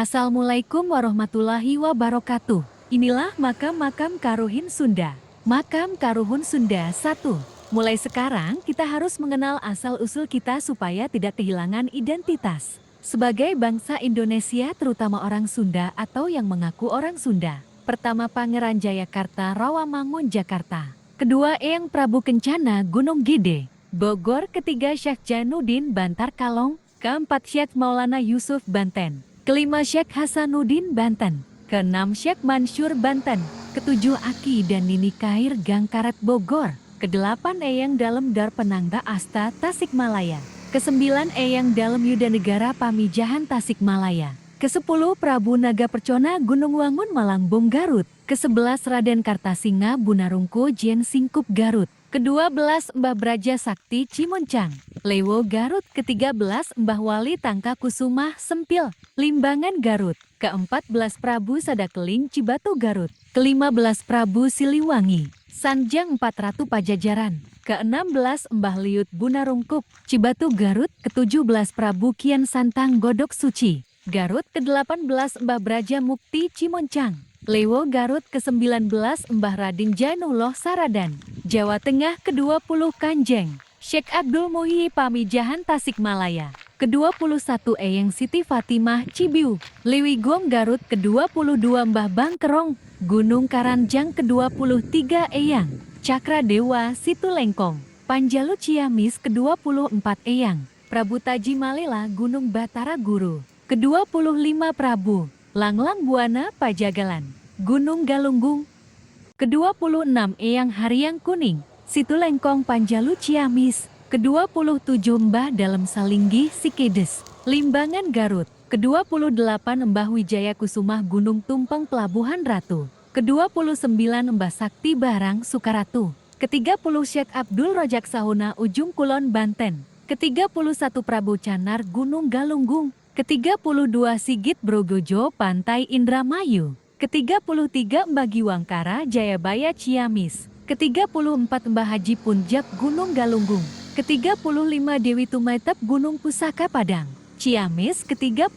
Assalamualaikum warahmatullahi wabarakatuh. Inilah makam-makam Karuhun Sunda. Makam Karuhun Sunda 1. Mulai sekarang kita harus mengenal asal-usul kita supaya tidak kehilangan identitas. Sebagai bangsa Indonesia terutama orang Sunda atau yang mengaku orang Sunda. Pertama Pangeran Jayakarta Rawamangun Jakarta. Kedua Eyang Prabu Kencana Gunung Gede, Bogor. Ketiga Syekh Jainuddin Bantar Kalong. Keempat Syekh Maulana Yusuf Banten. Kelima Syekh Hasanuddin Banten. Keenam Syekh Mansur Banten. Ketujuh Aki dan Nini Kahir Gang Karet Bogor. Kedelapan Eyang Dalem Dar Penangga Asta Tasikmalaya. Kesembilan Eyang Dalem Yudanegara Pamijahan Tasikmalaya. Kesepuluh Prabu Naga Percona Gunung Wangun Malangbong Garut. Kesebelas Raden Kartasinga Bunarungku Jien Singkup Garut. Ke-12 Mbah Braja Sakti Cimoncang, Lewo Garut. Ke-13 Mbah Wali Tangka Kusumah Sempil, Limbangan Garut. Ke-14 Prabu Sadakeling Cibatu Garut. Ke-15 Prabu Siliwangi, Sanjang 4 Ratu Pajajaran. Ke-16 Mbah Liut Bunarungkup, Cibatu Garut. Ke-17 Prabu Kian Santang Godok Suci, Garut. Ke-18 Mbah Braja Mukti Cimoncang, Lewo Garut. Ke-19 Mbah Radin Jainullah Saradan, Jawa Tengah. Ke-20 Kanjeng Syekh Abdul Muhyi Pamijahan Tasikmalaya. Ke-21 Eyang Siti Fatimah Cibiu, Liwigom Garut. Ke-22 Mbah Bangkerong Gunung Karanjang. Ke-23 Eyang Cakra Dewa Situlengkong Panjalu Ciamis. Ke-24 Eyang Prabu Taji Malela Gunung Batara Guru. Ke-25 Prabu Langlang Buana Pajagalan Gunung Galunggung. Ke-26 Eyang Haryang Kuning Situlengkong Panjalu Ciamis. Ke-27 Mbah Dalem Salinggi Sikedes, Limbangan Garut. Ke-28 Mbah Wijaya Kusumah Gunung Tumpeng Pelabuhan Ratu. Ke-29 Mbah Sakti Barang Sukaratu. Ke-30 Syekh Abdul Rojak Sahuna Ujung Kulon Banten. Ke-31 Prabu Canar Gunung Galunggung. Ke-32 Sigit Brogojo Pantai Indramayu. Ke-33 Mbah Giwangkara Jayabaya Ciamis. Ke-34 Mbah Haji Punjab Gunung Galunggung. Ke-35 Dewi Tumaitep Gunung Pusaka Padang, Ciamis. Ke-36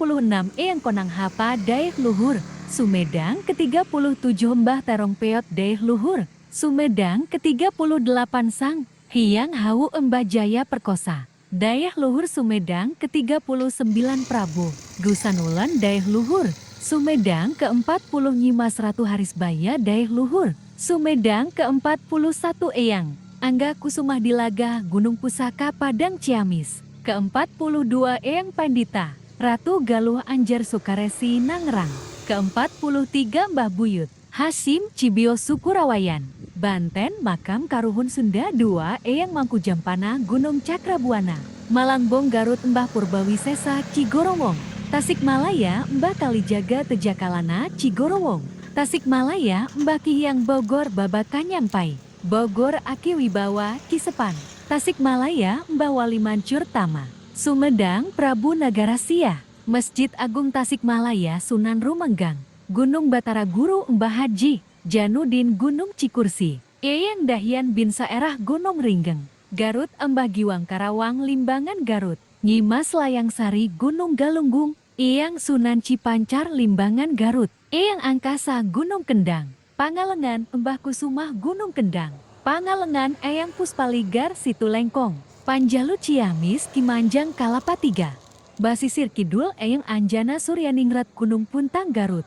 Eyang Konang Hapa Daeh Luhur, Sumedang. Ke-37 Mbah Terongpeot Daeh Luhur, Sumedang. Ke-38 Sang Hyang Hawu Mbah Jaya Perkosa, Daeh Luhur Sumedang. Ke-39 Prabu Gusanulan Daeh Luhur, Sumedang. Ke-40 Nyimas Ratu Harisbaya Daeh Luhur, Sumedang. Ke-41 Eyang Angga Kusumah Dilaga Gunung Pusaka Padang Ciamis. Ke-42 Eyang Pandita Ratu Galuh Anjar Sukaresi Nangrang. Ke-43 Mbah Buyut Hasim Cibio Sukurawayan, Banten. Makam Karuhun Sunda 2 Eyang Mangku Jampana Gunung Cakrabuana, Malangbong Garut Mbah Purbawisesa Cigorowong. Tasikmalaya Mbah Kalijaga Tejakalana Cigorowong. Tasikmalaya Mbah Kihyang Bogor Babakanyampai, Bogor Aki Wibawa Kisepan. Tasikmalaya Mbah Wali Mancur Tama, Sumedang Prabu Nagarasia. Masjid Agung Tasikmalaya Sunan Rumenggang, Gunung Batara Guru Mbah Haji Janudin Gunung Cikursi. Eyang Dahyan bin Saerah Gunung Ringgeng, Garut. Mbah Giwangkarawang Limbangan Garut. Nyimas Layangsari Gunung Galunggung. Eyang Sunan Cipancar Limbangan Garut. Eyang Angkasa Gunung Kendang, Pangalengan Mbah Kusumah Gunung Kendang. Pangalengan Eyang Puspaligar Situlengkong, Panjalu Ciamis Kimanjang Kalapa 3. Basisir Kidul Eyang Anjana Suryaningrat Gunung Puntang Garut.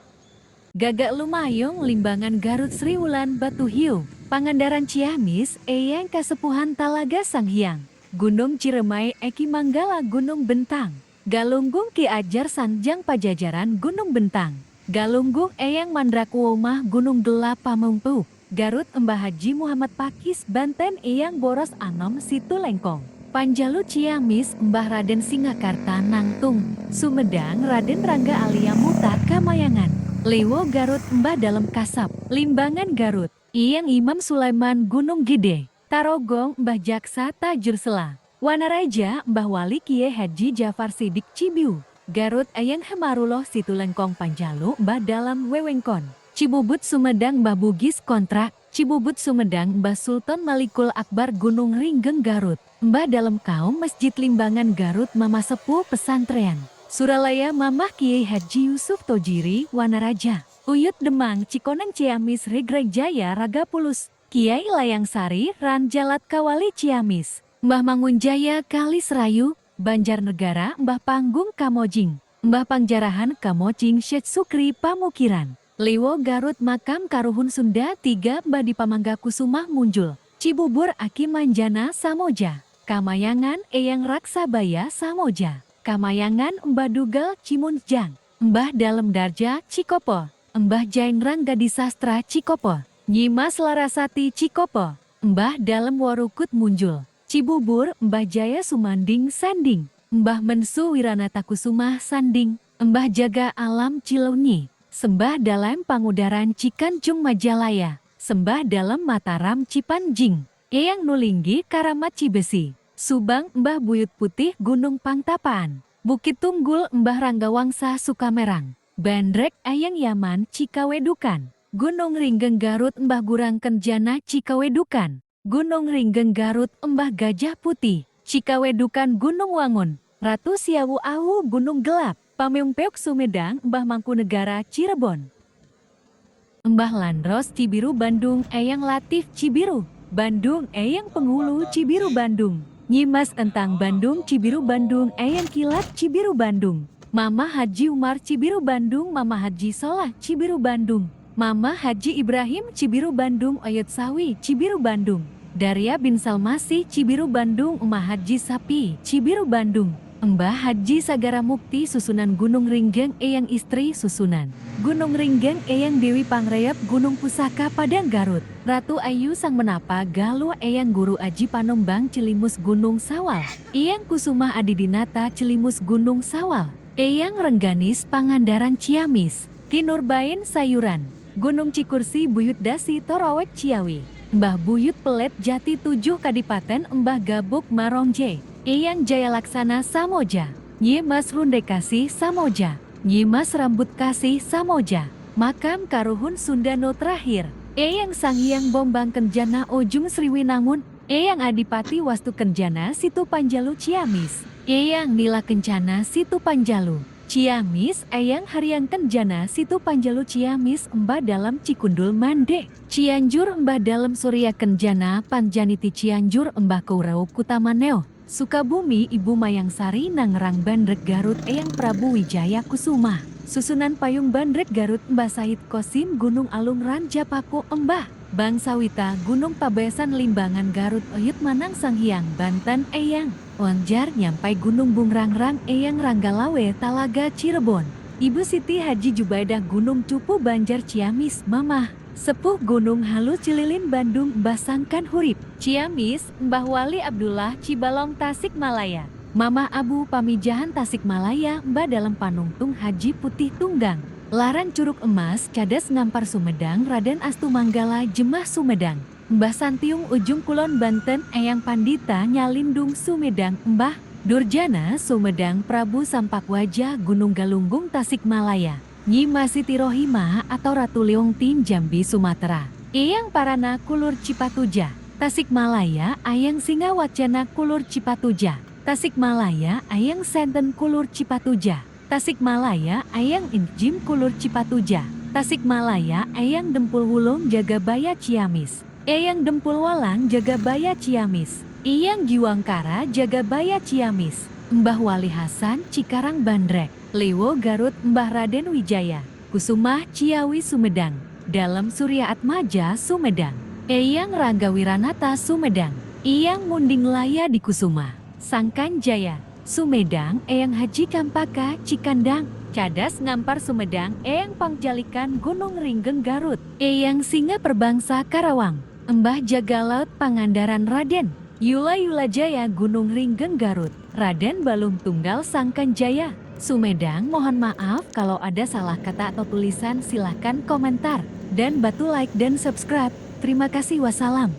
Gagak Lumayong Limbangan Garut Sriwulan Batu Hiu. Pangandaran Ciamis Eyang Kasepuhan Talaga Sanghyang, Gunung Ciremai Eki Manggala Gunung Bentang. Galunggung Ki Ajar Sanjang Pajajaran Gunung Bentang. Galunggung Eyang Mandrakuomah Gunung Gelap Pamengpeuk, Garut. Mbah Haji Muhammad Pakis Banten Eyang Boros Anom Situlengkong. Panjalu Ciamis Mbah Raden Singakarta Nangtung, Sumedang. Raden Rangga Alia Muta Kamayangan, Lewo Garut. Mbah Dalem Kasab, Limbangan Garut. Eyang Imam Sulaiman Gunung Gede. Tarogong Mbah Jaksa Tajur Sela. Wanaraja Mbah Wali Kiai Haji Jafar Sidik Cibiu, Garut. Eyang Hemarullah Situlengkong Panjalu Mbah Dalam Wewengkon. Cibubut Sumedang Mbah Bugis Kontrak. Cibubut Sumedang Mbah Sultan Malikul Akbar Gunung Ringgeng Garut. Mbah Dalem Kaum Masjid Limbangan Garut Mama Sepuh Pesantren. Suralaya Mamah Kiai Haji Yusuf Tojiri Wanaraja. Uyut Demang Cikoneng Ciamis Regreg Jaya Raga Pulus. Kiai Layang Sari Ran Jalat Kawali Ciamis. Mbah Mangunjaya Kali Serayu, Banjarnegara Mbah Panggung Kamojing. Mbah Pangjarahan Kamojing Syekh Sukri Pamukiran. Liwo Garut Makam Karuhun Sunda 3 Mbah Dipamangga Kusumah Munjul. Cibubur Aki Manjana Samoja. Kamayangan Eyang Raksabaya Samoja. Kamayangan Mbah Dugal Cimunjang. Mbah Dalem Darja Cikopo. Mbah Jaingrang Gadisastra Cikopo. Nyimas Larasati Cikopo. Mbah Dalem Warukut Munjul. Cibubur Mbah Jaya Sumanding Sanding. Mbah Mensu Wiranata Kusumah Sanding. Mbah Jaga Alam Cileunyi. Sembah Dalam Pangudaran Cikancung Majalaya. Sembah Dalam Mataram Cipanjing. Eyang Nulinggi Karamat Cibesi. Subang Mbah Buyut Putih Gunung Pangtapaan. Bukit Tunggul Mbah Ranggawangsa Sukamerang. Bandrek Ayang Yaman Cikawedukan. Gunung Ringgeng Garut Mbah Gurang Kenjana Cikawedukan. Gunung Ringgeng Garut Mbah Gajah Putih. Cikawedukan Gunung Wangun. Ratu Siawu Awu Gunung Gelap. Pameungpeuk Sumedang Mbah Mangkunegara Cirebon. Mbah Landros Cibiru Bandung Eyang Latif Cibiru. Bandung Eyang Penghulu Cibiru Bandung. Nyimas Entang Bandung Cibiru Bandung Eyang Kilat Cibiru Bandung. Mama Haji Umar Cibiru Bandung Mama Haji Solah Cibiru Bandung. Mama Haji Ibrahim Cibiru Bandung Oyot Sawi Cibiru Bandung. Daria bin Salmasih Cibiru Bandung Umah Haji Sapi Cibiru Bandung. Mbah Haji Sagara Mukti Susunan Gunung Ringgeng Eyang Istri Susunan. Gunung Ringgeng Eyang Dewi Pangrayap Gunung Pusaka Padang Garut. Ratu Ayu Sang Menapa Galuh Eyang Guru Aji Panombang Cilimus Gunung Sawal. Eyang Kusumah Adidinata Cilimus Gunung Sawal. Eyang Rengganis Pangandaran Ciamis. Ki Nurbain Sayuran. Gunung Cikursi Buyut Dasi Torowek Ciawi. Mbah Buyut Pelet Jati 7 Kadipaten Mbah Gabuk Marongje. Eyang Jaya Laksana Samoja. Nyimas Runde Kasih Samoja. Nyimas Rambut Kasih Samoja. Makam Karuhun Sundano terakhir. Eyang Sanghyang Bombang Kenjana Ujung Sriwinangun. Eyang Adipati Wastu Kenjana Situ Panjalu Ciamis. Eyang Nila Kencana Situ Panjalu Ciamis. Eyang Haryang Kenjana Situ Panjalu Ciamis. Mbah Dalam Cikundul Mande. Cianjur Mbah Dalam Surya Kenjana Panjaniti Cianjur Mbah Kourau Kutamaneo. Sukabumi Ibu Mayang Sari Nangerang Bandrek Garut Eyang Prabu Wijaya Kusuma. Susunan Payung Bandrek Garut Mbah Said Kosim Gunung Alung Ranjapako Mbah Bangsawita Gunung Pabesan Limbangan Garut Oyut Manang Sanghyang Banten Eyang Wanjar Nyampai Gunung Bungrangrang Eyang Ranggalawe Talaga Cirebon. Ibu Siti Haji Jubaidah Gunung Cupu Banjar Ciamis Mamah Sepuh Gunung Halu Cililin Bandung Mbah Sangkan Hurip Ciamis Mbah Wali Abdullah Cibalong Tasikmalaya. Mamah Abu Pamijahan Tasikmalaya Mbah Dalam Panungtung Haji Putih Tunggang. Laran Curug Emas Cadas Ngampar Sumedang Raden Astu Manggala Jemah Sumedang. Mbah Santiung Ujung Kulon Banten Eyang Pandita Nyalindung Sumedang. Mbah Durjana Sumedang Prabu Sampakwaja Gunung Galunggung Tasikmalaya. Nyimas Siti Rohimah atau Ratu Leongtin Jambi Sumatera. Eyang Parana Kulur Cipatuja. Tasikmalaya Ayang Singawacana Kulur Cipatuja. Tasikmalaya Ayang Senten Kulur Cipatuja. Tasikmalaya Ayang Injim Kulur Cipatuja. Tasikmalaya Eyang Dempul Wulung Jagabaya Ciamis. Eyang Dempul Walang Jagabaya Ciamis. Eyang Giwangkara Jagabaya Ciamis. Mbah Wali Hasan Cikarang Bandrek. Liwo Garut Mbah Raden Wijaya Kusumah Ciawi Sumedang. Dalam Surya Atmaja Sumedang. Eyang Rangga Wiranata Sumedang. Eyang Munding Laya di Kusuma Sangkan Jaya Sumedang. Eyang Haji Kampaka Cikandang. Cadas Ngampar Sumedang. Eyang Pangjalikan Gunung Ringgeng Garut. Eyang Singa Perbangsa Karawang. Mbah Jagalaut Pangandaran Raden. Yula Jaya Gunung Ringgeng Garut. Raden Balung Tunggal Sangkan Jaya Sumedang. Mohon maaf kalau ada salah kata atau tulisan, silahkan komentar dan bantu like dan subscribe. Terima kasih, wassalam.